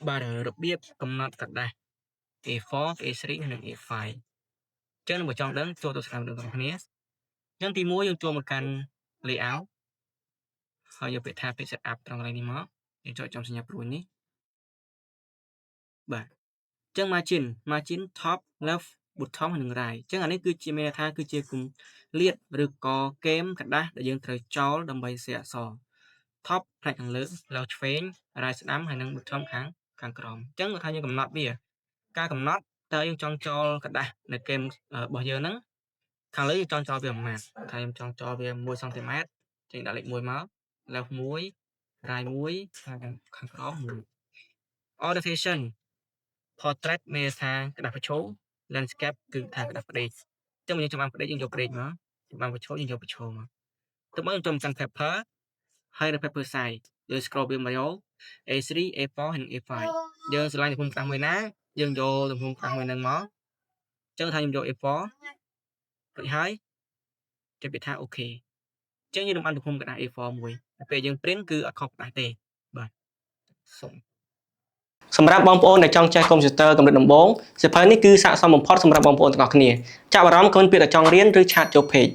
បាទរបៀបកំណត់ក្រដាស់ A4 A3 និង A5 ចឹងបើចង់ដឹងចូលទៅស្ដាប់ទាំងគ្នាចឹងទី1យើងចូលមកកាន់ layout ហើយយកពាក្យថា page setup ត្រង់កន្លែងនេះមកយើងចុចចំសញ្ញាព្រួយនេះបាទចឹង margin top left bottom និង right ចឹងអានេះគឺជាមានន័យថាគឺជាគម្លាតឬក៏គែមក្រដាស់ដែលយើងត្រូវចោលដើម្បីសេអក្សរ top ផ្នែកខាងលើ left ឆ្វេង right ស្ដាំហើយនិង bottom ខាងក្រោមចឹងថាយើងកំណត់វាការកំណត់តើយើងចង់ចោលក្រដាស់នៅគែមរបស់យើងហ្នឹងខាងលើយើងចង់ចោលវាប្រមាណថាខ្ញុំចង់ចោលវា1 cm ចេញដាក់លេខ1មក left 1 right 1ហើយខាងក្រោម1 orientation portrait មានថាក្រដាស់ប្រឈូ landscape គឺថាក្រដាស់ផ្ដេកចឹងយើងចាំបានផ្ដេកយើងយកផ្ដេកមកចាំបានប្រឈូយើងយកប្រឈូមកទៅមកយើងចូលកាន់ paper ហើយនៅ paper size យើង scroll វាមកយក A3 A4 និង A5 យើងស្រឡាញ់ទំហំក្រាស់មួយណាយើងយកទំហំក្រាស់មួយហ្នឹងមកចឹងថាខ្ញុំយក A4 រួចហើយចុចពាក្យថា OK ចឹងយើងនឹងបានទំហំក្រដាស់ A4 មួយពេលយើង print គឺអត់ខុសក្រដាស់ទេបាទសូមសម្រាប់បងប្អូនដែលចង់ចេះកុំព្យូទ័រកម្រិតដំបូងសៀវភៅនេះគឺស័ក្តិសមបំផុតសម្រាប់បងប្អូនទាំងអស់គ្នាចាប់អារម្មណ៍គ្មិនពាក្យតែចង់រៀនឬឆាតចូល page